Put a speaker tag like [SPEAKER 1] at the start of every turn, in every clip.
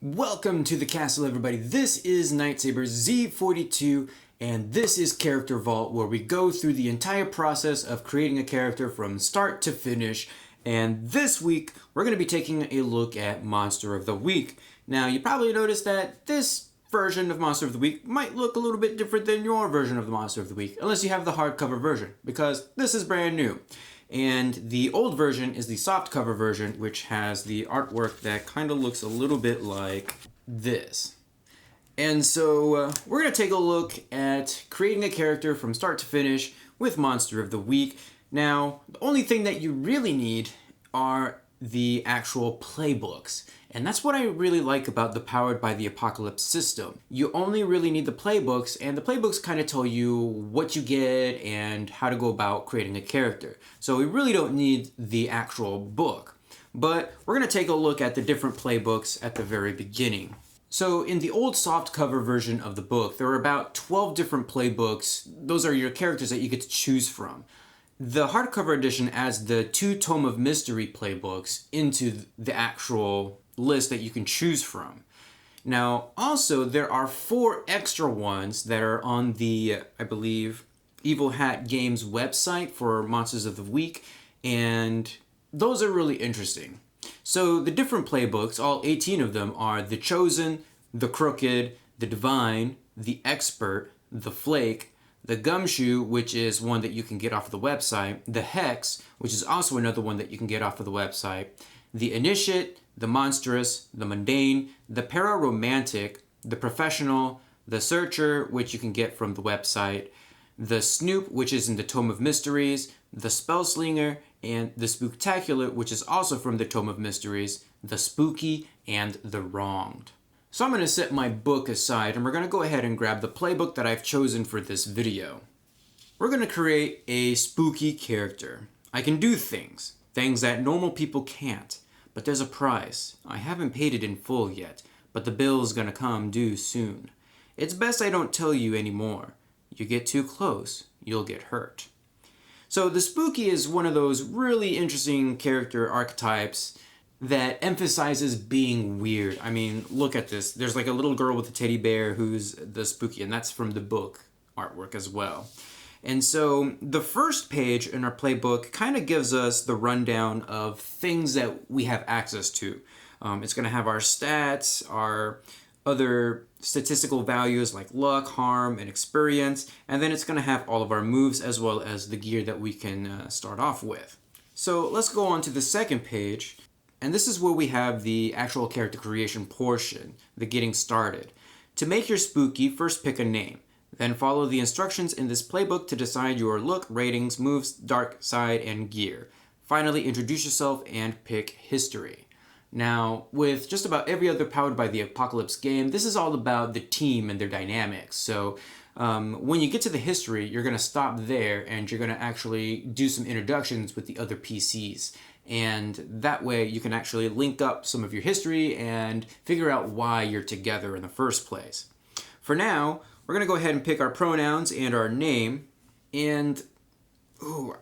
[SPEAKER 1] Welcome to the castle, everybody. This is Nightsaber Z42, and this is Character Vault, where we go through the entire process of creating a character from start to finish. And this week, we're going to be taking a look at Monster of the Week. Now, you probably noticed that this version of Monster of the Week might look a little bit different than your version of the Monster of the Week, unless you have the hardcover version, because this is brand new. And the old version is the softcover version, which has the artwork that kind of looks a little bit like this. And so we're going to take a look at creating a character from start to finish with Monster of the Week. Now, the only thing that you really need are the actual playbooks. And that's what I really like about the Powered by the Apocalypse system. You only really need the playbooks, and the playbooks kind of tell you what you get and how to go about creating a character. So we really don't need the actual book. But we're going to take a look at the different playbooks at the very beginning. So in the old softcover version of the book, there are about 12 different playbooks. Those are your characters that you get to choose from. The hardcover edition adds the 2 Tome of Mystery playbooks into the actual list that you can choose from. Now, also, there are 4 extra ones that are on the, I believe, Evil Hat Games website for Monsters of the Week, and those are really interesting. So the different playbooks, all 18 of them, are The Chosen, The Crooked, The Divine, The Expert, The Flake, The Gumshoe, which is one that you can get off of the website, The Hex, which is also another one that you can get off of the website, The Initiate, The Monstrous, The Mundane, The Pararomantic, The Professional, The Searcher, which you can get from the website, The Snoop, which is in the Tome of Mysteries, The Spellslinger, and The Spooktacular, which is also from the Tome of Mysteries, The Spooky, and The Wronged. So I'm going to set my book aside, and we're going to go ahead and grab the playbook that I've chosen for this video. We're going to create a spooky character. I can do things that normal people can't, but there's a price. I haven't paid it in full yet, but the bill's going to come due soon. It's best I don't tell you anymore. You get too close, you'll get hurt. So the spooky is one of those really interesting character archetypes that emphasizes being weird. I mean, look at this. There's like a little girl with a teddy bear who's the spooky, and that's from the book artwork as well. And so the first page in our playbook kind of gives us the rundown of things that we have access to. It's going to have our stats, our other statistical values like luck, harm, and experience, and then it's going to have all of our moves as well as the gear that we can start off with. So let's go on to the second page. And this is where we have the actual character creation portion, the getting started. To make your spooky, first pick a name. Then follow the instructions in this playbook to decide your look, ratings, moves, dark side, and gear. Finally, introduce yourself and pick history. Now, with just about every other Powered by the Apocalypse game, this is all about the team and their dynamics. So when you get to the history, you're going to stop there and you're going to actually do some introductions with the other PCs. And that way you can actually link up some of your history and figure out why you're together in the first place. For now, we're going to go ahead and pick our pronouns and our name. And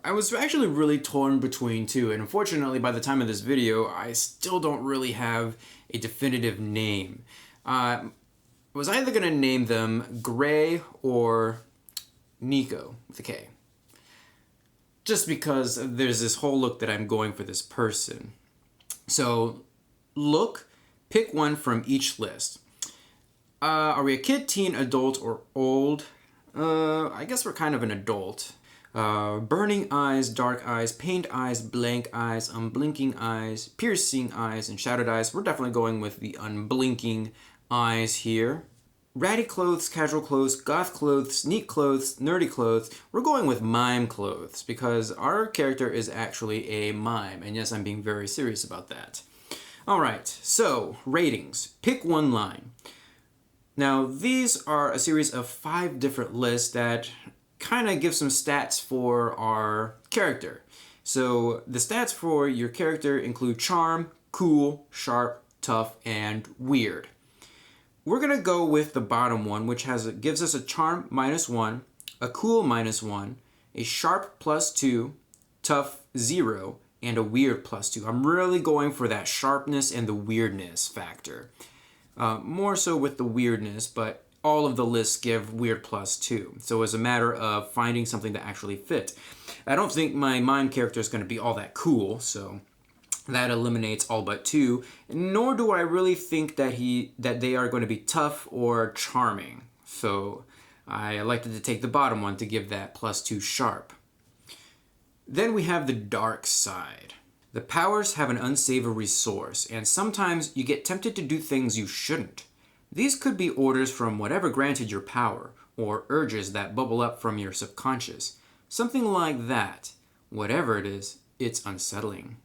[SPEAKER 1] I was actually really torn between two. And unfortunately, by the time of this video, I still don't really have a definitive name. I was either going to name them Gray or Nico with a K. Just because there's this whole look that I'm going for this person. So, look, pick one from each list. Are we a kid, teen, adult, or old? I guess we're kind of an adult. Burning eyes, dark eyes, pained eyes, blank eyes, unblinking eyes, piercing eyes, and shadowed eyes. We're definitely going with the unblinking eyes here. Ratty clothes, casual clothes, goth clothes, neat clothes, nerdy clothes. We're going with mime clothes because our character is actually a mime. And yes, I'm being very serious about that. All right, so ratings. Pick one line. Now, these are a series of 5 different lists that kind of give some stats for our character. So the stats for your character include charm, cool, sharp, tough, and weird. We're going to go with the bottom one, which gives us a charm -1, a cool -1, a sharp +2, tough 0, and a weird +2. I'm really going for that sharpness and the weirdness factor. more so with the weirdness, but all of the lists give weird +2. So it's a matter of finding something that actually fit. I don't think my mime character is going to be all that cool, so that eliminates all but 2. Nor do I really think that they are going to be tough or charming. So I elected to take the bottom one to give that +2 sharp. Then we have the dark side. The powers have an unsavory source, and sometimes you get tempted to do things you shouldn't. These could be orders from whatever granted your power, or urges that bubble up from your subconscious. Something like that. Whatever it is, it's unsettling.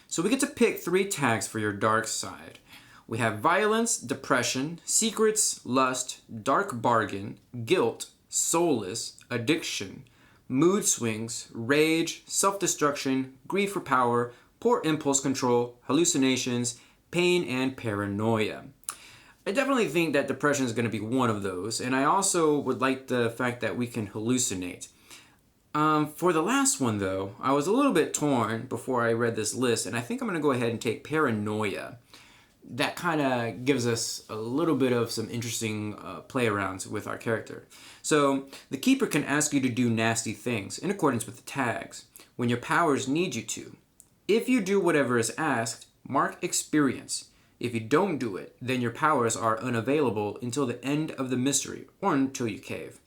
[SPEAKER 1] So we get to pick 3 tags for your dark side. We have violence, depression, secrets, lust, dark bargain, guilt, soulless, addiction, mood swings, rage, self-destruction, greed for power, poor impulse control, hallucinations, pain, and paranoia. I definitely think that depression is going to be one of those, and I also would like the fact that we can hallucinate. For the last one, though, I was a little bit torn before I read this list, and I think I'm going to go ahead and take paranoia. That kind of gives us a little bit of some interesting play-arounds with our character. So, the keeper can ask you to do nasty things in accordance with the tags, when your powers need you to. If you do whatever is asked, mark experience. If you don't do it, then your powers are unavailable until the end of the mystery, or until you cave.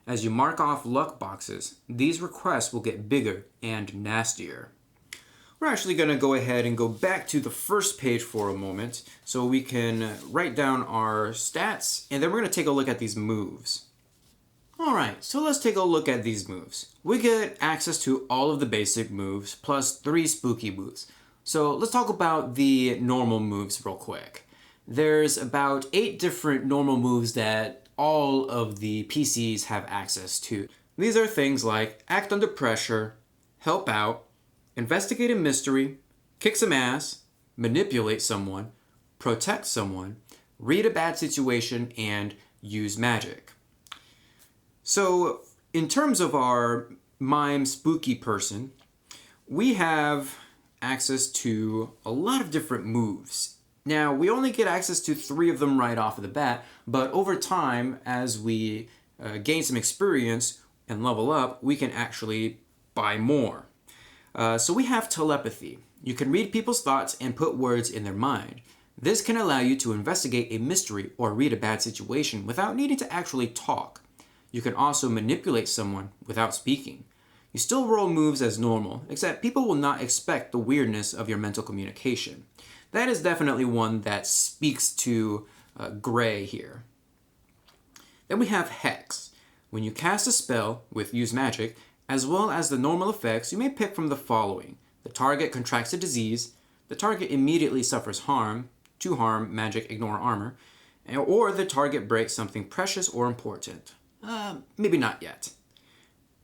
[SPEAKER 1] As you mark off luck boxes, these requests will get bigger and nastier. We're actually going to go ahead and go back to the first page for a moment so we can write down our stats, and then we're going to take a look at these moves. Alright, so let's take a look at these moves. We get access to all of the basic moves plus 3 spooky moves. So let's talk about the normal moves real quick. There's about 8 different normal moves that all of the PCs have access to. These are things like act under pressure, help out, investigate a mystery, kick some ass, manipulate someone, protect someone, read a bad situation, and use magic. So in terms of our mime spooky person, we have access to a lot of different moves. Now, we only get access to 3 of them right off of the bat, but over time, as we gain some experience and level up, we can actually buy more. So we have telepathy. You can read people's thoughts and put words in their mind. This can allow you to investigate a mystery or read a bad situation without needing to actually talk. You can also manipulate someone without speaking. You still roll moves as normal, except people will not expect the weirdness of your mental communication. That is definitely one that speaks to Gray here. Then we have Hex. When you cast a spell with Use Magic, as well as the normal effects, you may pick from the following. The target contracts a disease, the target immediately suffers harm, 2 harm, magic, ignore armor, or the target breaks something precious or important. Maybe not yet.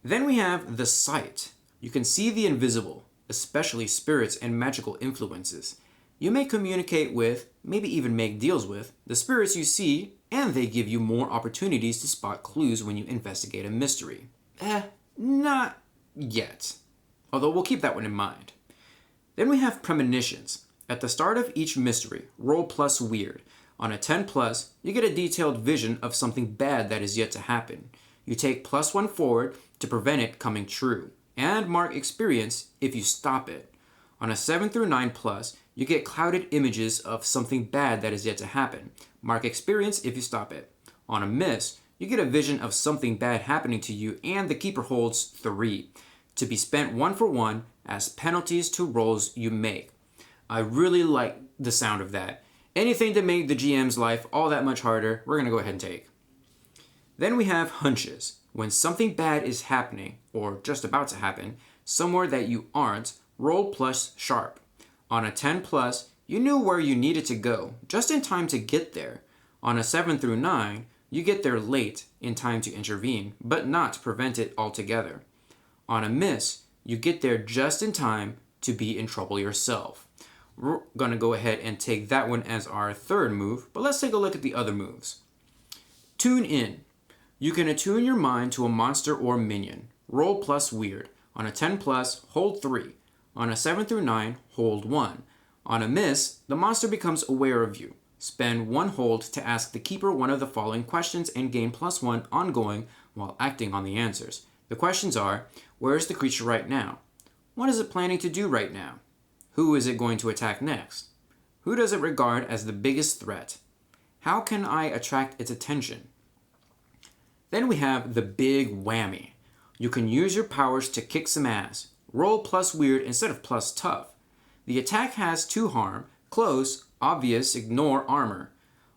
[SPEAKER 1] Then we have the Sight. You can see the invisible, especially spirits and magical influences. You may communicate with, maybe even make deals with, the spirits you see, and they give you more opportunities to spot clues when you investigate a mystery. Not yet. Although we'll keep that one in mind. Then we have Premonitions. At the start of each mystery, roll plus weird. On a 10 plus, you get a detailed vision of something bad that is yet to happen. You take +1 forward to prevent it coming true, and mark experience if you stop it. On a 7 through 9 plus, you get clouded images of something bad that is yet to happen. Mark experience if you stop it. On a miss, you get a vision of something bad happening to you, and the keeper holds 3, to be spent 1 for 1 as penalties to rolls you make. I really like the sound of that. Anything to make the GM's life all that much harder, we're going to go ahead and take. Then we have Hunches. When something bad is happening, or just about to happen, somewhere that you aren't, roll plus sharp. On a 10 plus, you knew where you needed to go, just in time to get there. On a 7 through 9, you get there late, in time to intervene, but not to prevent it altogether. On a miss, you get there just in time to be in trouble yourself. We're going to go ahead and take that one as our 3rd move, but let's take a look at the other moves. Tune in. You can attune your mind to a monster or minion. Roll plus weird. On a 10 plus, hold 3. On a 7 through 9, hold 1. On a miss, the monster becomes aware of you. Spend 1 hold to ask the keeper one of the following questions and gain +1 ongoing while acting on the answers. The questions are, where is the creature right now? What is it planning to do right now? Who is it going to attack next? Who does it regard as the biggest threat? How can I attract its attention? Then we have the big whammy. You can use your powers to kick some ass. Roll +weird instead of +tough. The attack has 2 harm, close, obvious, ignore armor.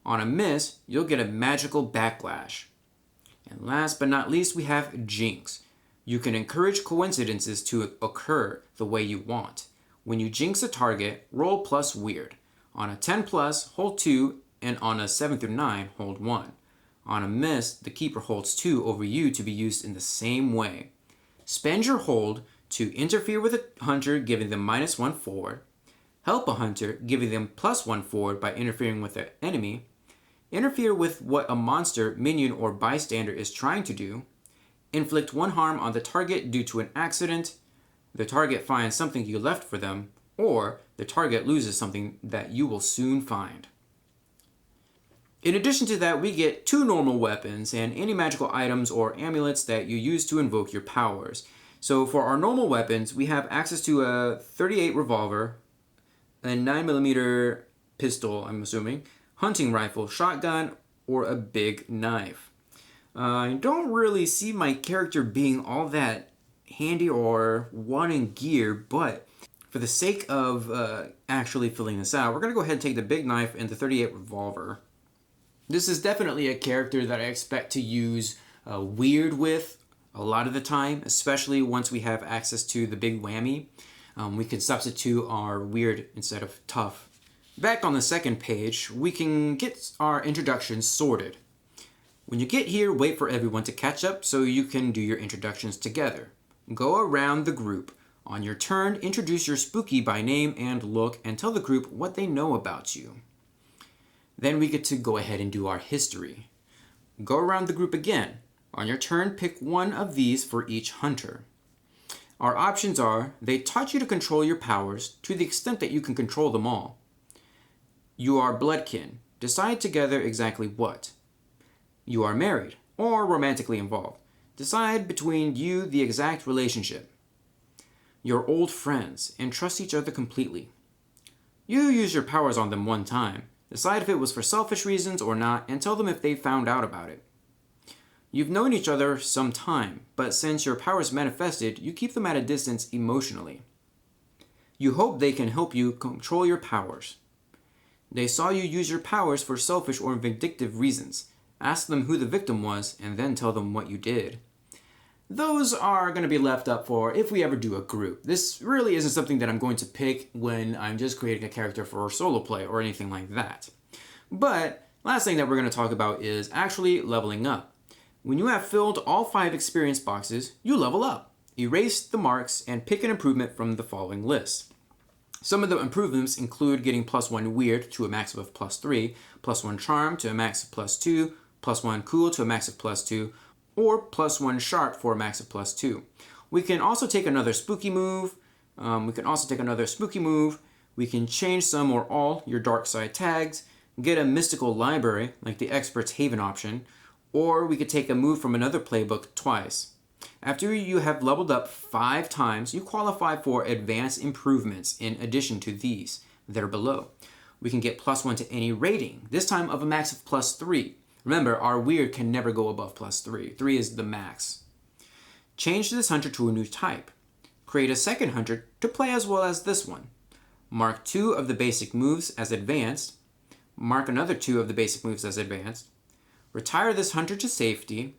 [SPEAKER 1] On a miss, you'll get a magical backlash. And last but not least, we have jinx. You can encourage coincidences to occur the way you want. When you jinx a target, roll +weird. On a 10+, hold 2, and on a 7 through 9, hold 1. On a miss, the keeper holds 2 over you to be used in the same way. Spend your hold to interfere with a hunter, giving them -1 forward. Help a hunter, giving them +1 forward by interfering with an enemy. Interfere with what a monster, minion, or bystander is trying to do. Inflict 1 harm on the target due to an accident. The target finds something you left for them, or the target loses something that you will soon find. In addition to that, we get 2 normal weapons and any magical items or amulets that you use to invoke your powers. So for our normal weapons, we have access to a .38 revolver, a 9mm pistol, I'm assuming, hunting rifle, shotgun, or a big knife. I don't really see my character being all that handy or wanting gear, but for the sake of actually filling this out, we're going to go ahead and take the big knife and the .38 revolver. This is definitely a character that I expect to use weird with a lot of the time, especially once we have access to the big whammy. We can substitute our weird instead of tough. Back on the second page, we can get our introductions sorted. When you get here, wait for everyone to catch up so you can do your introductions together. Go around the group. On your turn, introduce your spooky by name and look and tell the group what they know about you. Then we get to go ahead and do our history. Go around the group again. On your turn, pick one of these for each hunter. Our options are, they taught you to control your powers to the extent that you can control them all. You are bloodkin. Decide together exactly what. You are married or romantically involved. Decide between you the exact relationship. You're old friends and trust each other completely. You use your powers on them one time. Decide if it was for selfish reasons or not and tell them if they found out about it. You've known each other some time, but since your powers manifested, you keep them at a distance emotionally. You hope they can help you control your powers. They saw you use your powers for selfish or vindictive reasons. Ask them who the victim was and then tell them what you did. Those are going to be left up for if we ever do a group. This really isn't something that I'm going to pick when I'm just creating a character for solo play or anything like that. But last thing that we're going to talk about is actually leveling up. When you have filled all 5 experience boxes, you level up. Erase the marks and pick an improvement from the following list. Some of the improvements include getting +1 weird to a max of +3, +1 charm to a max of +2, +1 cool to a max of +2, or +1 sharp for a max of +2. We can also take another spooky move. We can change some or all your dark side tags, get a mystical library like the Expert's Haven option, or we could take a move from another playbook twice. After you have leveled up 5 times, you qualify for advanced improvements in addition to these that are below. We can get +1 to any rating, this time of a max of +3. Remember, our weird can never go above +3. 3 is the max. Change this hunter to a new type. Create a second hunter to play as well as this one. Mark 2 of the basic moves as advanced. Mark another 2 of the basic moves as advanced. Retire this hunter to safety.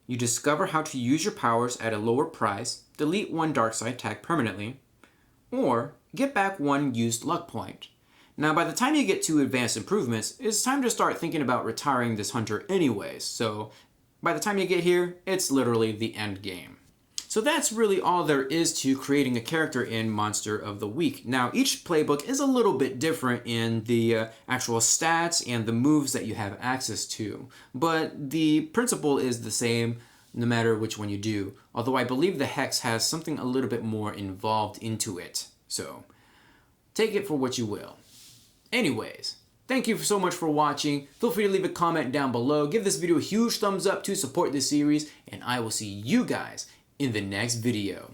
[SPEAKER 1] You discover how to use your powers at a lower price. Delete 1 dark side tag permanently. Or get back 1 used luck point. Now, by the time you get to advanced improvements, it's time to start thinking about retiring this hunter anyways. So by the time you get here, it's literally the end game. So that's really all there is to creating a character in Monster of the Week. Now, each playbook is a little bit different in the actual stats and the moves that you have access to. But the principle is the same no matter which one you do. Although I believe the Hex has something a little bit more involved into it. So take it for what you will. Anyways, Thank you so much for watching. Feel free to leave a comment down below. Give this video a huge thumbs up to support this series, and I will see you guys in the next video.